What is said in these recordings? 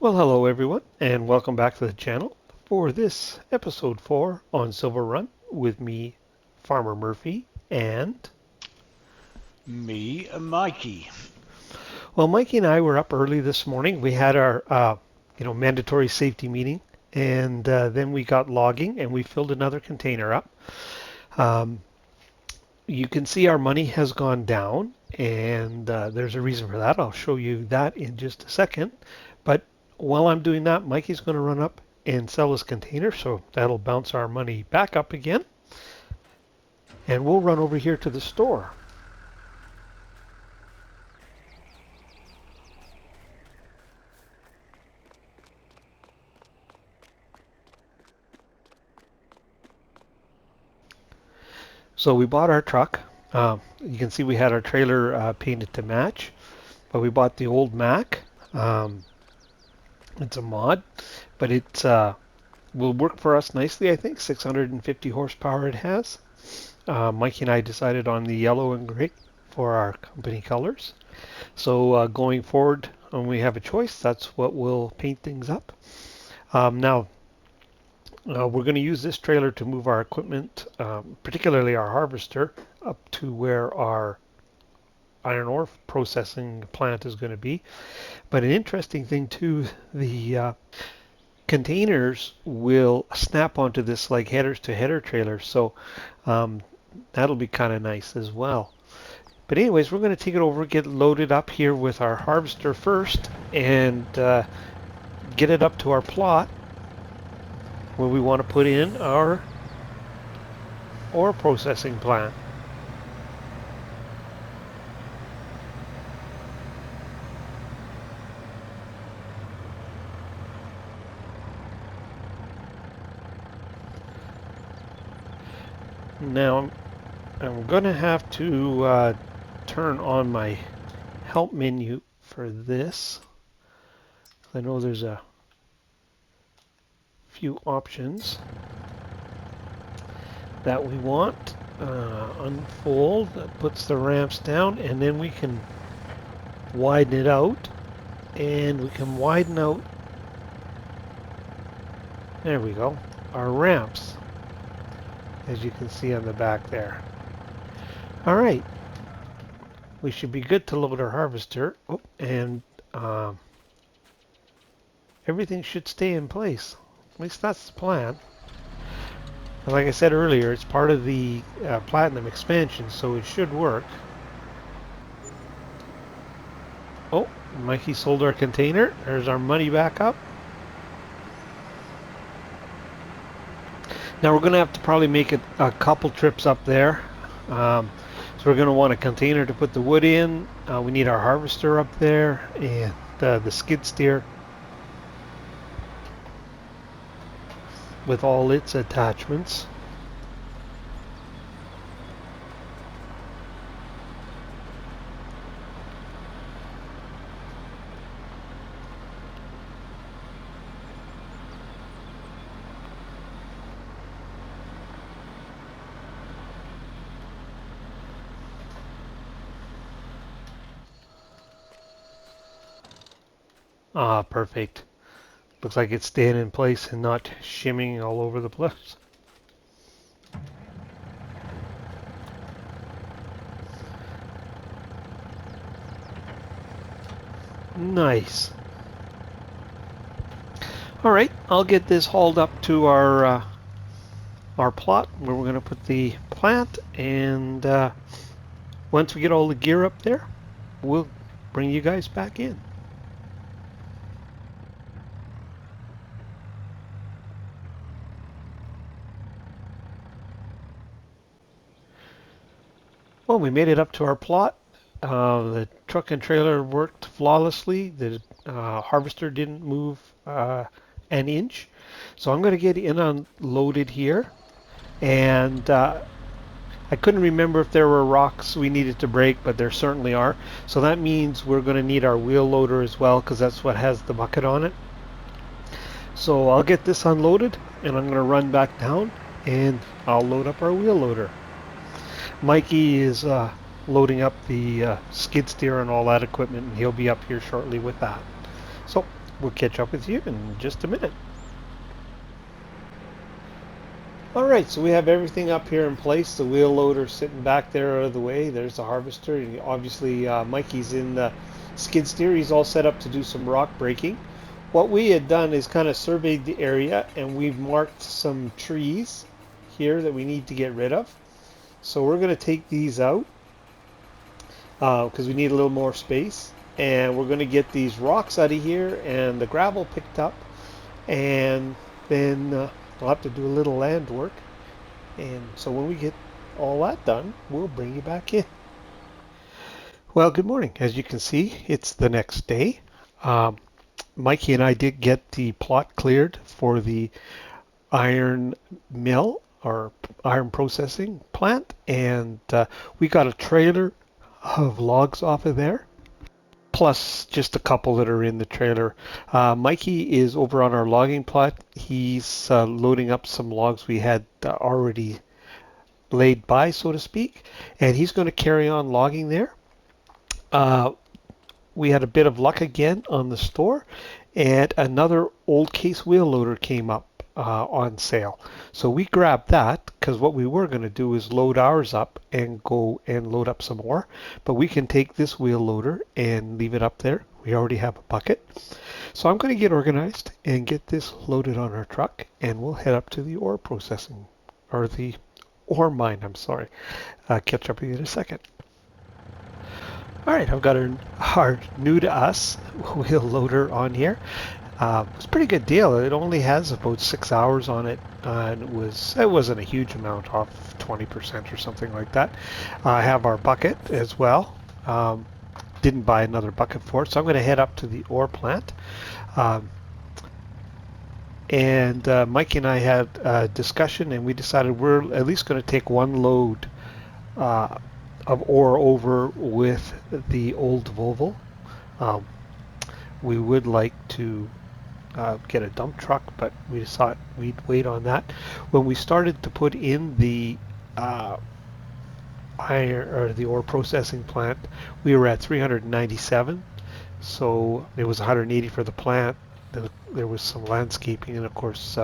Well, hello everyone, and welcome back to the channel for this episode 4 on Silverrun with me, Farmer Murphy, and... Me, Mikey. Well, Mikey and I were up early this morning. We had our, mandatory safety meeting, and then we got logging, and we filled another container up. Um, you can see our money has gone down, and there's a reason for that. I'll show you that in just a second. But while I'm doing that, Mikey's going to run up and sell his container, so that'll bounce our money back up again. And we'll run over here to the store. So we bought our truck. You can see we had our trailer painted to match, but we bought the old Mack. It's a mod, but it will work for us nicely, I think. 650 horsepower it has. Mikey and I decided on the yellow and gray for our company colors. So going forward, when we have a choice, that's what we'll paint things up. Now, we're going to use this trailer to move our equipment, particularly our harvester, up to where our iron ore processing plant is going to be. But an interesting thing too, the containers will snap onto this like headers to header trailer, so that'll be kind of nice as well. But anyways, we're going to take it over, get loaded up here with our harvester first, and get it up to our plot where we want to put in our ore processing plant. Now I'm going to have to turn on my help menu for this. I know there's a few options that we want. Unfold, that puts the ramps down, and then we can widen it out, and we can widen out, there we go, our ramps, as you can see on the back there. Alright, we should be good to load our harvester. Oh, and everything should stay in place. At least that's the plan. And like I said earlier, it's part of the Platinum expansion, so it should work. Oh, Mikey sold our container. There's our money back up. Now we're going to have to probably make a couple trips up there. So we're going to want a container to put the wood in. We need our harvester up there, and the skid steer with all its attachments. Ah, perfect. Looks like it's staying in place and not shimmying all over the place. Nice. Alright, I'll get this hauled up to our plot where we're going to put the plant, and once we get all the gear up there, we'll bring you guys back in. Well, we made it up to our plot. The truck and trailer worked flawlessly. The harvester didn't move an inch. So I'm going to get in unloaded here. And I couldn't remember if there were rocks we needed to break, but there certainly are. So that means we're going to need our wheel loader as well, because that's what has the bucket on it. So I'll get this unloaded, and I'm going to run back down, and I'll load up our wheel loader. Mikey is loading up the skid steer and all that equipment, and he'll be up here shortly with that. So we'll catch up with you in just a minute. All right, so we have everything up here in place. The wheel loader sitting back there out of the way. There's the harvester. And obviously, Mikey's in the skid steer. He's all set up to do some rock breaking. What we had done is kind of surveyed the area, and we've marked some trees here that we need to get rid of. So we're going to take these out because we need a little more space. And we're going to get these rocks out of here and the gravel picked up. And then we'll have to do a little land work. And so when we get all that done, we'll bring you back in. Well, good morning. As you can see, it's the next day. Mikey and I did get the plot cleared for the iron mill or iron processing plant, and we got a trailer of logs off of there, plus just a couple that are in the trailer. Mikey is over on our logging plot. He's loading up some logs we had already laid by, so to speak, and he's going to carry on logging there. We had a bit of luck again on the store, and another old case wheel loader came up on sale. So we grabbed that because what we were going to do is load ours up and go and load up some more. But we can take this wheel loader and leave it up there. We already have a bucket. So I'm going to get organized and get this loaded on our truck, and we'll head up to the ore processing, or the ore mine, I'm sorry. Catch up with you in a second. All right, I've got our new to us wheel loader on here. It's a pretty good deal. It only has about 6 hours on it, and it wasn't a huge amount, off 20% or something like that. I have our bucket as well. Didn't buy another bucket for it, so I'm going to head up to the ore plant. And Mikey and I had a discussion, and we decided we're at least going to take one load of ore over with the old Volvo. We would like to get a dump truck, but we decided we'd wait on that. When we started to put in the iron or the ore processing plant, we were at 397. So it was 180 for the plant. There was some landscaping, and of course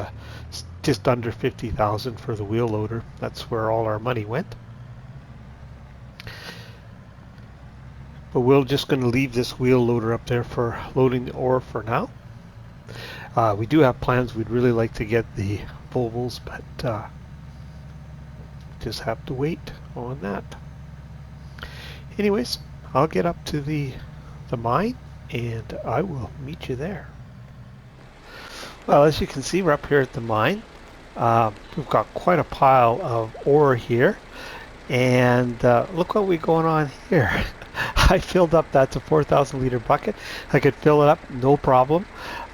just under 50,000 for the wheel loader. That's where all our money went. But we're just going to leave this wheel loader up there for loading the ore for now. We do have plans. We'd really like to get the Volvos, but just have to wait on that. Anyways, I'll get up to the mine, and I will meet you there. Well, as you can see, we're up here at the mine. We've got quite a pile of ore here, and look what we're going on here. I filled up, that's a 4,000 liter bucket. I could fill it up, no problem.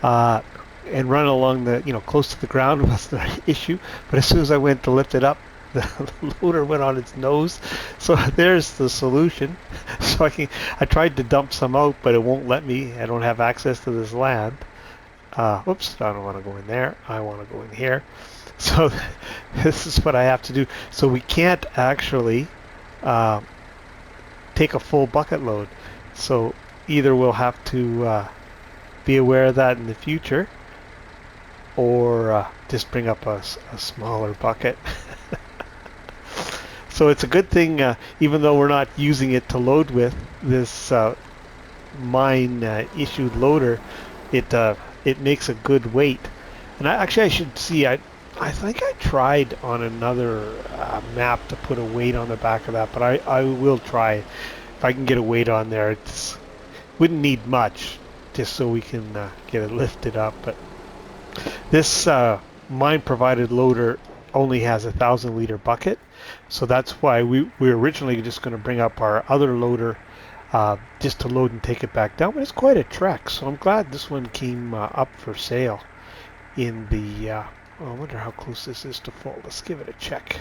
And run along the, close to the ground was the issue. But as soon as I went to lift it up, the loader went on its nose. So there's the solution. So I tried to dump some out, but it won't let me. I don't have access to this land. Oops, I don't want to go in there. I want to go in here. So this is what I have to do. So we can't actually take a full bucket load. So either we'll have to be aware of that in the future, or just bring up a smaller bucket. So it's a good thing, even though we're not using it to load with, this mine issued loader, it makes a good weight. And I should see, I think I tried on another map to put a weight on the back of that, but I will try. If I can get a weight on there, it wouldn't need much, just so we can get it lifted up. But this mine provided loader only has a 1,000 liter bucket, so that's why we were originally just going to bring up our other loader just to load and take it back down. But it's quite a trek, so I'm glad this one came up for sale in the I wonder how close this is to full. Let's give it a check.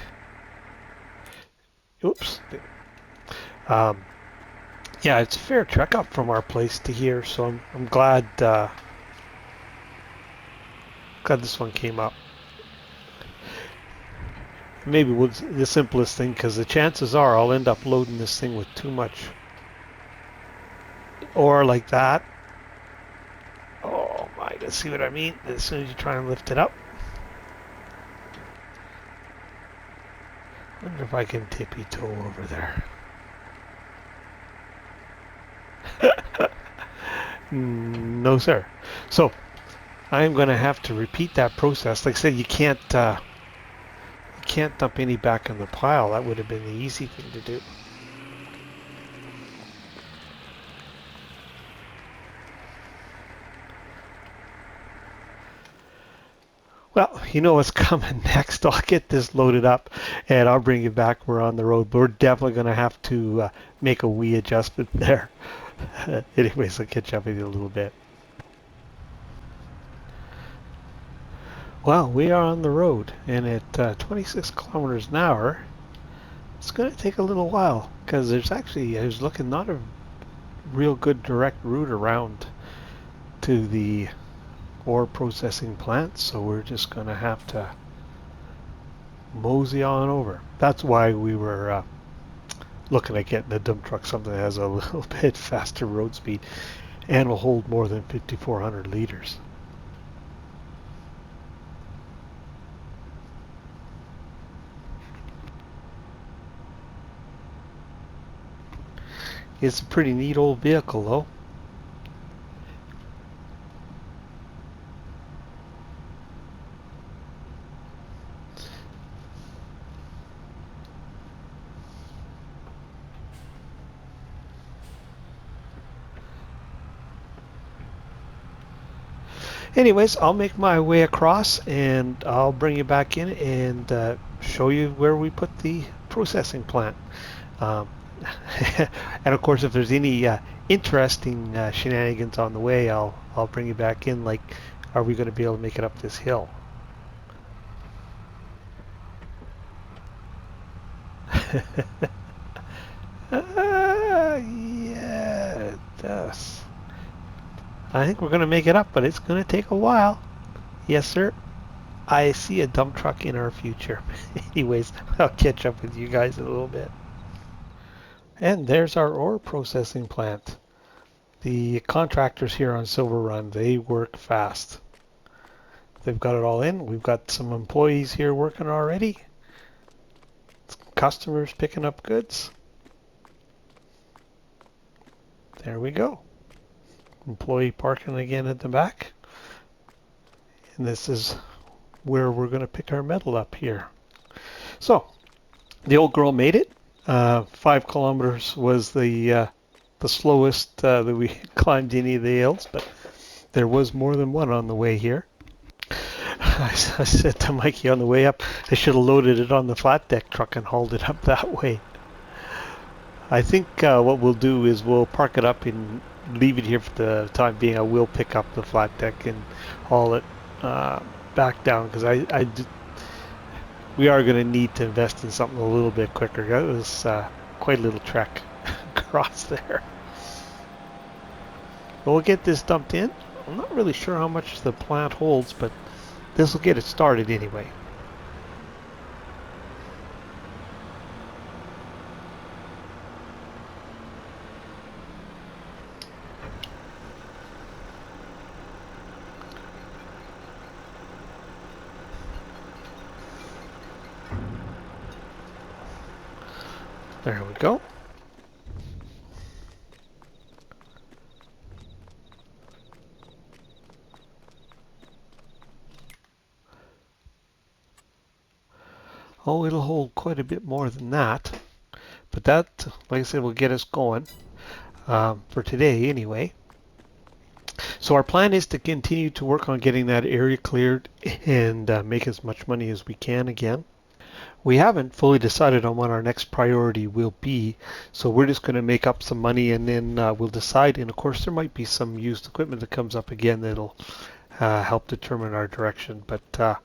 Oops. Yeah, it's a fair trek up from our place to here, so I'm glad glad this one came up. Maybe the simplest thing, because the chances are I'll end up loading this thing with too much ore like that. Oh See what I mean? As soon as you try and lift it up. Wonder if I can tippy toe over there. No, sir. So I'm going to have to repeat that process. Like I said, you can't dump any back in the pile. That would have been the easy thing to do. Well, you know what's coming next. I'll get this loaded up and I'll bring you back. We're on the road. But we're definitely going to have to make a wee adjustment there. Anyways, I'll catch up with you a little bit. Well, we are on the road, and at 26 kilometers an hour, it's going to take a little while because there's looking not a real good direct route around to the ore processing plant, so we're just going to have to mosey on over. That's why we were looking at getting a dump truck, something that has a little bit faster road speed and will hold more than 5,400 liters. It's a pretty neat old vehicle, though. Anyways, I'll make my way across and I'll bring you back in and show you where we put the processing plant. And of course, if there's any interesting shenanigans on the way, I'll bring you back in. Like, are we going to be able to make it up this hill? Yeah, it does. I think we're going to make it up, but it's going to take a while. Yes, sir. I see a dump truck in our future. Anyways, I'll catch up with you guys in a little bit. And there's our ore processing plant. The contractors here on Silverrun, they work fast. They've got it all in. We've got some employees here working already. Customers picking up goods. There we go. Employee parking again at the back. And this is where we're going to pick our metal up here. So, the old girl made it. 5 kilometers was the slowest that we climbed any of the hills, but there was more than one on the way here. I said to Mikey on the way up, I should have loaded it on the flat deck truck and hauled it up that way. I think what we'll do is we'll park it up and leave it here for the time being. I will pick up the flat deck and haul it back down because we are going to need to invest in something a little bit quicker. That was quite a little trek across there. But we'll get this dumped in. I'm not really sure how much the plant holds, but this will get it started anyway. There we go. Oh, it'll hold quite a bit more than that. But that, like I said, will get us going for today anyway. So our plan is to continue to work on getting that area cleared and make as much money as we can again. We haven't fully decided on what our next priority will be, so we're just going to make up some money and then we'll decide. And of course, there might be some used equipment that comes up again that'll help determine our direction. But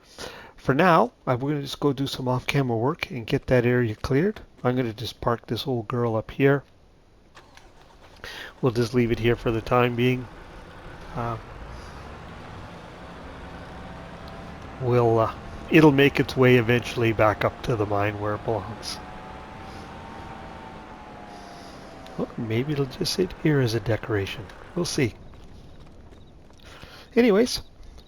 for now, we're going to just go do some off-camera work and get that area cleared. I'm going to just park this old girl up here. We'll just leave it here for the time being. It'll make its way eventually back up to the mine where it belongs. Well, maybe it'll just sit here as a decoration. We'll see. Anyways,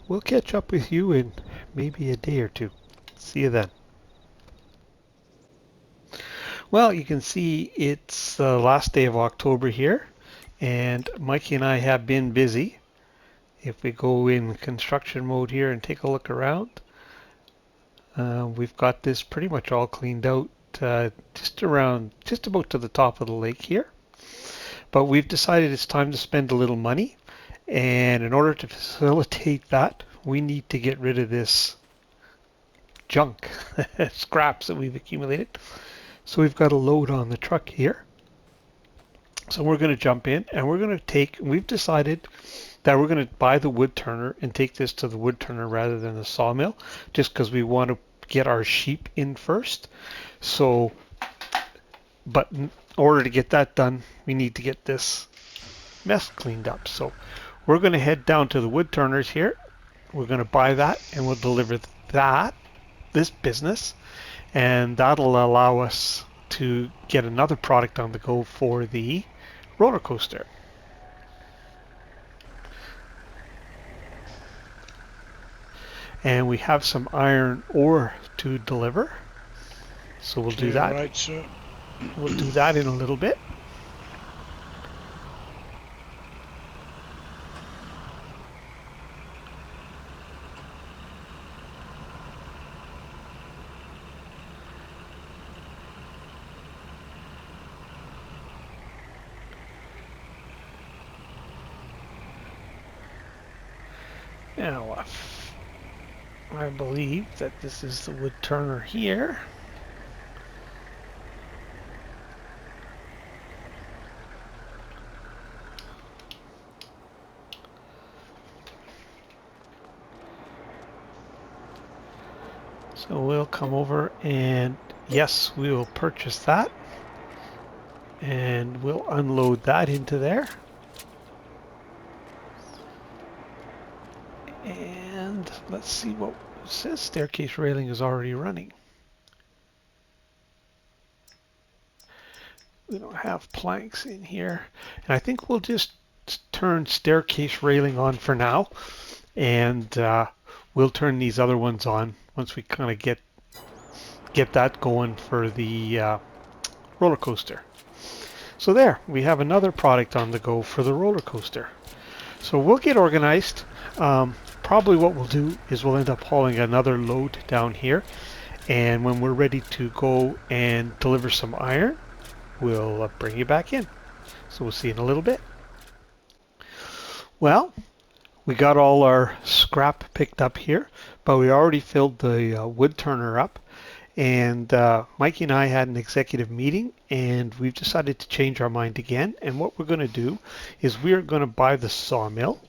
we'll catch up with you in maybe a day or two. See you then. Well, you can see it's the last day of October here, and Mikey and I have been busy. If we go in construction mode here and take a look around, we've got this pretty much all cleaned out, just about to the top of the lake here. But we've decided it's time to spend a little money, and in order to facilitate that, we need to get rid of this junk, scraps that we've accumulated. So we've got a load on the truck here. So we're going to jump in and we've decided that we're going to buy the wood turner and take this to the wood turner rather than the sawmill, just because we want to get our sheep in first. So, but in order to get that done, we need to get this mess cleaned up. So we're going to head down to the wood turners here. We're going to buy that and we'll deliver this business, and that'll allow us to get another product on the go for the roller coaster. And we have some iron ore to deliver, so we'll do that. Right, sir. We'll do that in a little bit. Now, I believe that this is the wood turner here. So we'll come over and yes, we will purchase that. And we'll unload that into there. And let's see what it says. Staircase railing is already running. We don't have planks in here. And I think we'll just turn staircase railing on for now. And we'll turn these other ones on once we kind of get that going for the roller coaster. So there, we have another product on the go for the roller coaster. So we'll get organized. Probably what we'll do is we'll end up hauling another load down here, and when we're ready to go and deliver some iron, we'll bring you back in. So we'll see you in a little bit. Well, we got all our scrap picked up here, but we already filled the wood turner up, and Mikey and I had an executive meeting, and we've decided to change our mind again. And what we're going to do is we're going to buy the sawmill,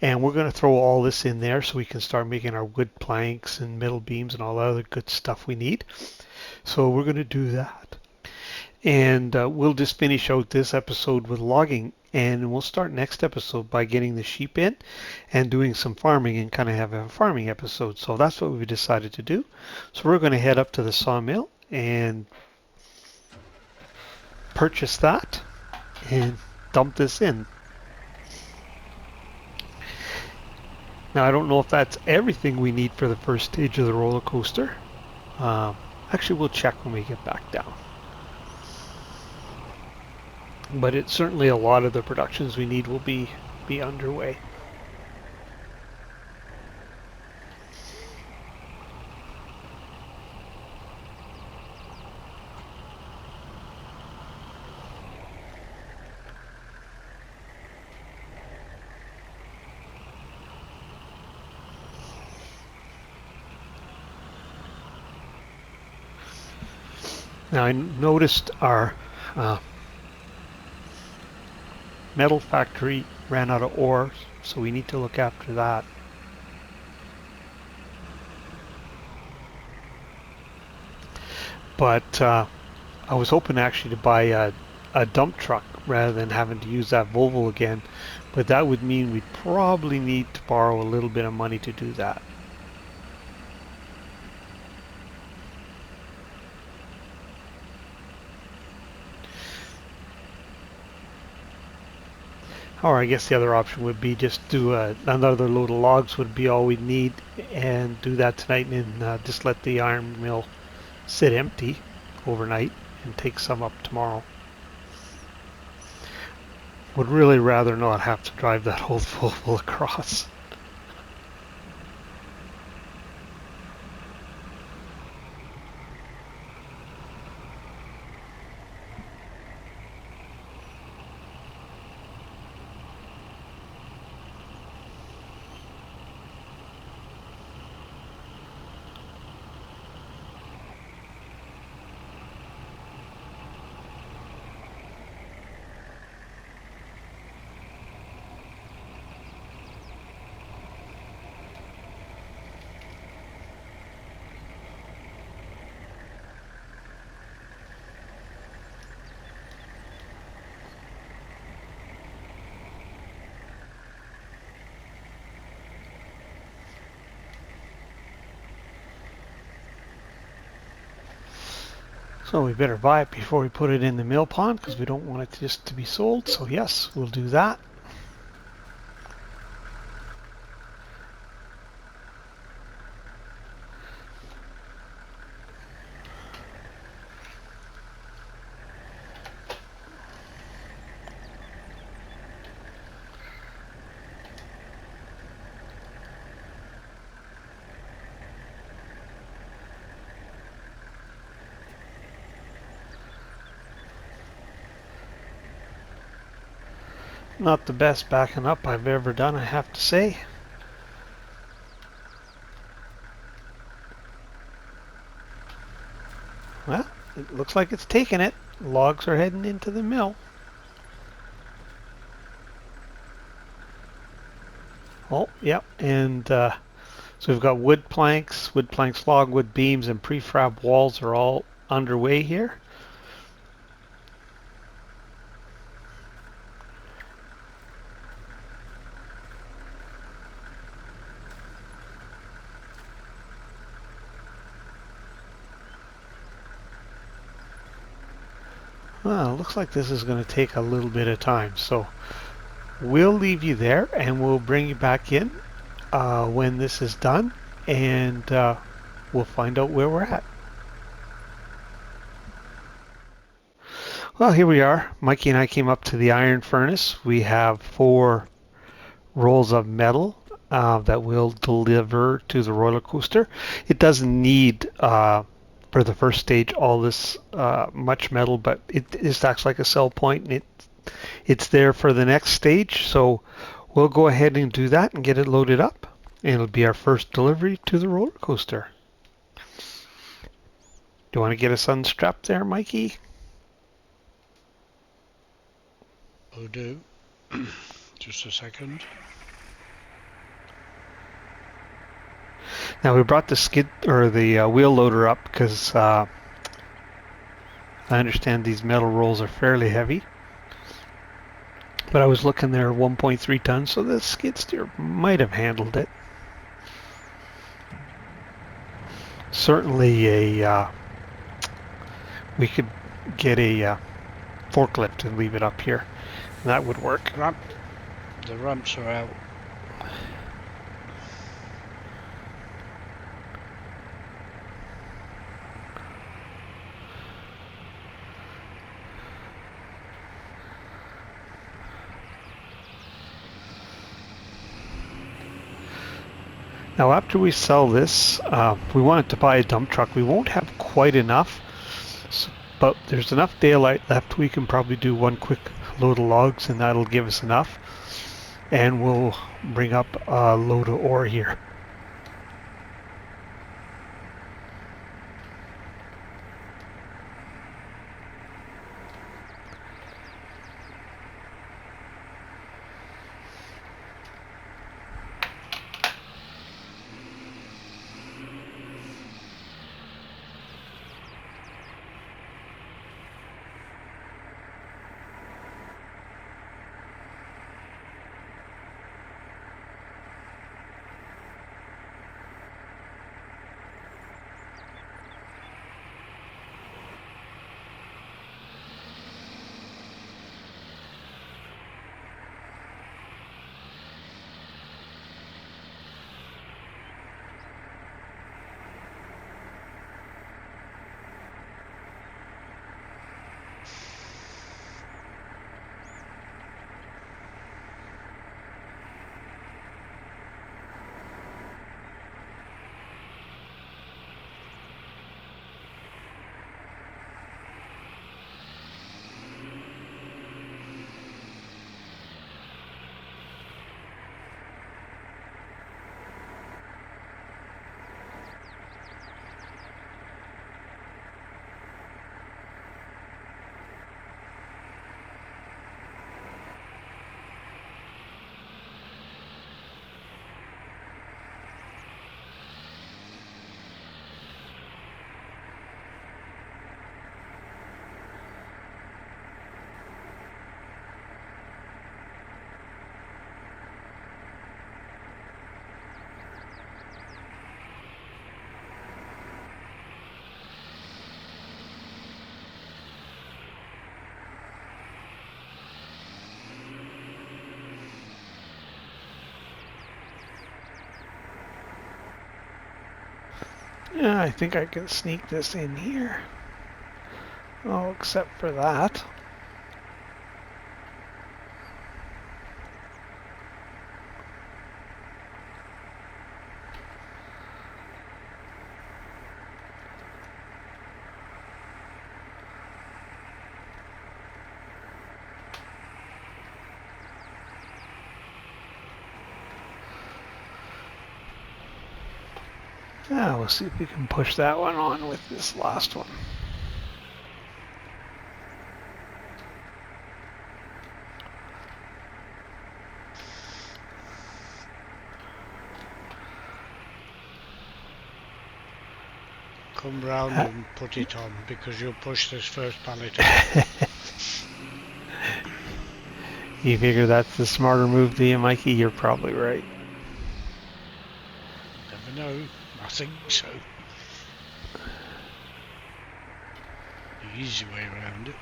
and we're going to throw all this in there so we can start making our wood planks and metal beams and all the other good stuff we need. So we're going to do that. And we'll just finish out this episode with logging, and we'll start next episode by getting the sheep in and doing some farming and kind of have a farming episode. So that's what we decided to do. So we're going to head up to the sawmill and purchase that and dump this in. Now I don't know if that's everything we need for the first stage of the roller coaster. Actually, we'll check when we get back down. But it's certainly a lot of the productions we need will be underway. Now I noticed our metal factory ran out of ore, so we need to look after that. But I was hoping actually to buy a dump truck rather than having to use that Volvo again, but that would mean we'd probably need to borrow a little bit of money to do that. Or I guess the other option would be just do another load of logs would be all we'd need, and do that tonight, and just let the iron mill sit empty overnight and take some up tomorrow. Would really rather not have to drive that whole full across. So we better buy it before we put it in the mill pond, because we don't want it just to be sold. So yes, we'll do that. Not the best backing up I've ever done, I have to say. Well, it looks like it's taking it. Logs are heading into the mill. Oh, yep, and so we've got wood planks, logwood beams, and prefab walls are all underway here. Well, looks like this is going to take a little bit of time, so we'll leave you there and we'll bring you back in when this is done, and we'll find out where we're at. Well, here we are. Mikey and I came up to the iron furnace. We have 4 rolls of metal that we'll deliver to the roller coaster. It doesn't need for the first stage all this much metal, but it just acts like a sell point, and it's there for the next stage. So we'll go ahead and do that and get it loaded up, and it'll be our first delivery to the roller coaster. Do you want to get us unstrapped there, Mikey? Will do. Just a second. Now we brought the skid or the wheel loader up because I understand these metal rolls are fairly heavy. But I was looking there, 1.3 tons, so the skid steer might have handled it. Certainly we could get a forklift and leave it up here. That would work. The ramps are out. Now after we sell this, we wanted to buy a dump truck. We won't have quite enough, but there's enough daylight left. We can probably do one quick load of logs, and that'll give us enough. And we'll bring up a load of ore here. Yeah, I think I can sneak this in here. Oh, except for that. Now we'll see if we can push that one on with this last one. Come round and put it on because you'll push this first pallet on. You figure that's the smarter move, do you, Mikey? You're probably right. Never know. I think so. The easy way around it.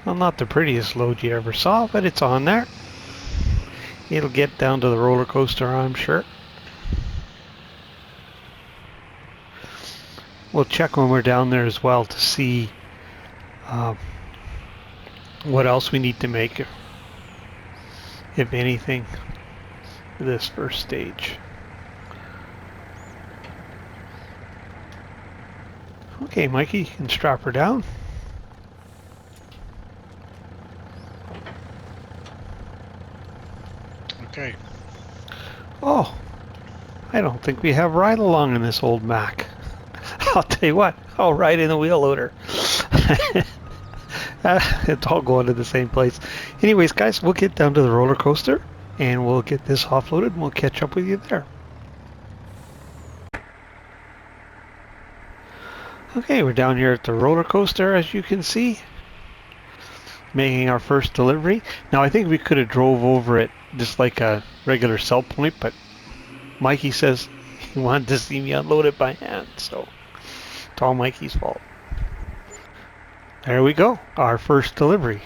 Well, not the prettiest load you ever saw, but it's on there. It'll get down to the roller coaster, I'm sure. We'll check when we're down there as well to see what else we need to make, if anything, for this first stage. Okay, Mikey, you can strap her down. Okay. Oh, I don't think we have ride along in this old Mac. I'll tell you what, I'll ride in the wheel loader. It's all going to the same place. Anyways, guys, we'll get down to the roller coaster and we'll get this offloaded and we'll catch up with you there. Okay, we're down here at the roller coaster, as you can see, making our first delivery. Now, I think we could have drove over it just like a regular sell point, but Mikey says he wanted to see me unload it by hand, so it's all Mikey's fault. There we go, our first delivery.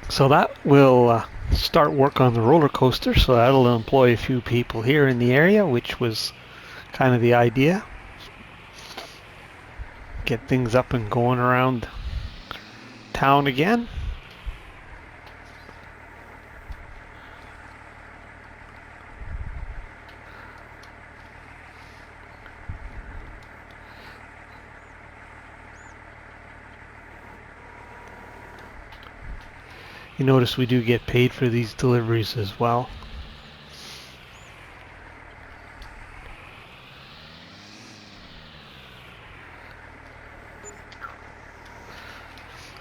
So that will start work on the roller coaster, so that'll employ a few people here in the area, which was kind of the idea. Get things up and going around town again. You notice we do get paid for these deliveries as well.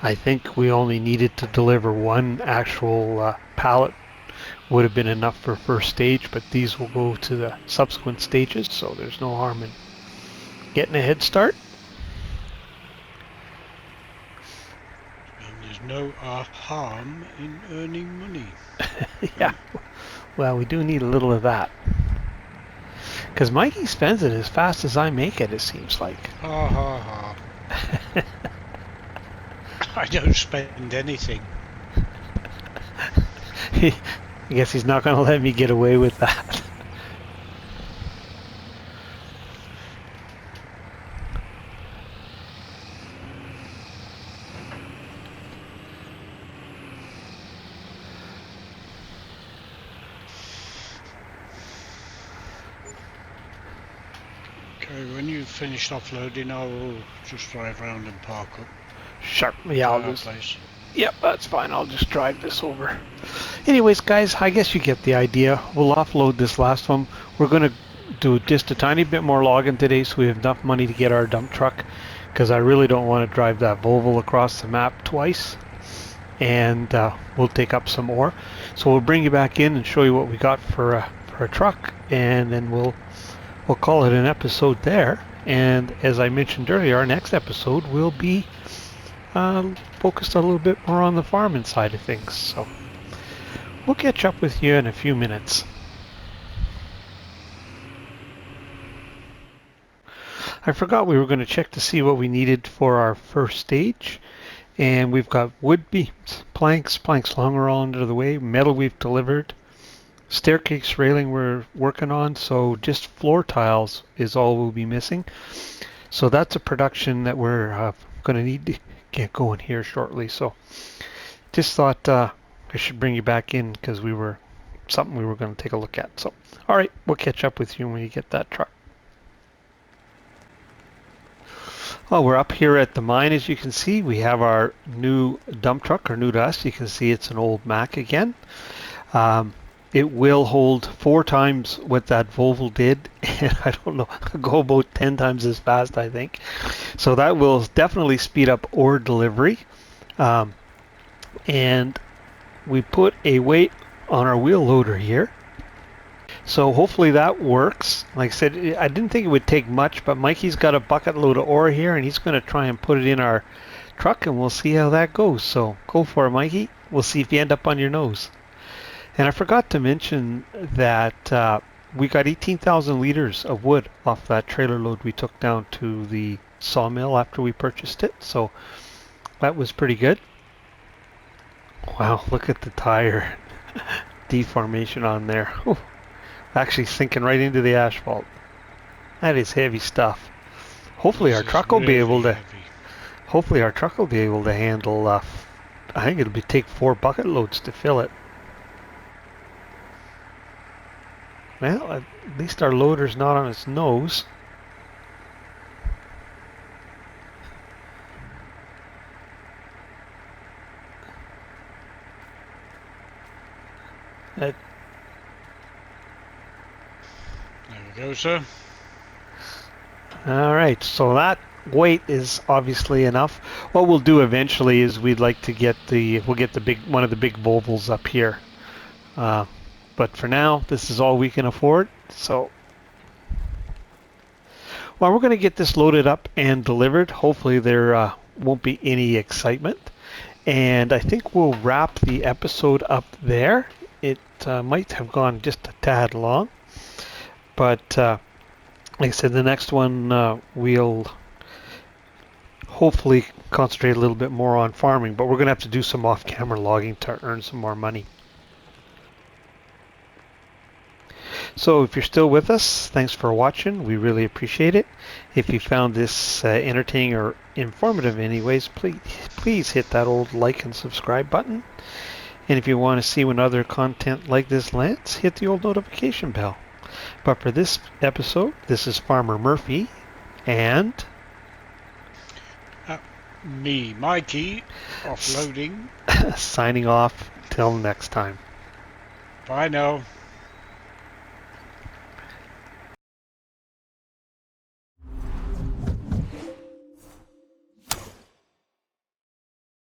I think we only needed to deliver one actual pallet. Would have been enough for first stage, but these will go to the subsequent stages, so there's no harm in getting a head start. And there's no harm in earning money. Yeah, well, we do need a little of that. Because Mikey spends it as fast as I make it, it seems like. Ha ha ha. I don't spend anything. I guess he's not going to let me get away with that. Okay, when you've finished offloading, I will just drive around and park up. Sharp. Yeah, I'll just... place. Yep, that's fine. I'll just drive this over. Anyways, guys, I guess you get the idea. We'll offload this last one. We're going to do just a tiny bit more logging today so we have enough money to get our dump truck, because I really don't want to drive that Volvo across the map twice. And we'll take up some more. So we'll bring you back in and show you what we got for a truck, and then we'll call it an episode there. And as I mentioned earlier, our next episode will be focused a little bit more on the farming side of things. So We'll catch up with you in a few minutes. I forgot we were going to check to see what we needed for our first stage. And we've got wood beams, planks long are all under the way, metal we've delivered, staircase railing we're working on, so just floor tiles is all we'll be missing. So that's a production that we're going to need to get going here shortly. So just thought I should bring you back in because we were something we were going to take a look at. So all right, we'll catch up with you when you get that truck. Well, we're up here at the mine. As you can see, we have our new dump truck, or new to us. You can see it's an old Mack again. It will hold 4 times what that Volvo did, and I don't know, go about 10 times as fast, I think. So that will definitely speed up ore delivery. And we put a weight on our wheel loader here. So hopefully that works. Like I said, I didn't think it would take much, but Mikey's got a bucket load of ore here, and he's going to try and put it in our truck, and we'll see how that goes. So go for it, Mikey. We'll see if you end up on your nose. And I forgot to mention that we got 18,000 liters of wood off that trailer load we took down to the sawmill after we purchased it. So that was pretty good. Wow, look at the tire deformation on there. Whew. Actually sinking right into the asphalt. That is heavy stuff. Hopefully our truck will be able to. Hopefully our truck will be able to handle. I think it'll take 4 bucket loads to fill it. Well, at least our loader's not on its nose. There we go, sir. All right, so that weight is obviously enough. What we'll do eventually is we'll get one of the big Volvos up here. But for now, this is all we can afford. So, well, we're going to get this loaded up and delivered. Hopefully there won't be any excitement. And I think we'll wrap the episode up there. It might have gone just a tad long. But like I said, the next one we'll hopefully concentrate a little bit more on farming. But we're going to have to do some off-camera logging to earn some more money. So if you're still with us, thanks for watching. We really appreciate it. If you found this entertaining or informative in any ways, please hit that old like and subscribe button. And if you want to see when other content like this lands, hit the old notification bell. But for this episode, this is Farmer Murphy and me, Mikey, offloading. signing off till next time. Bye now.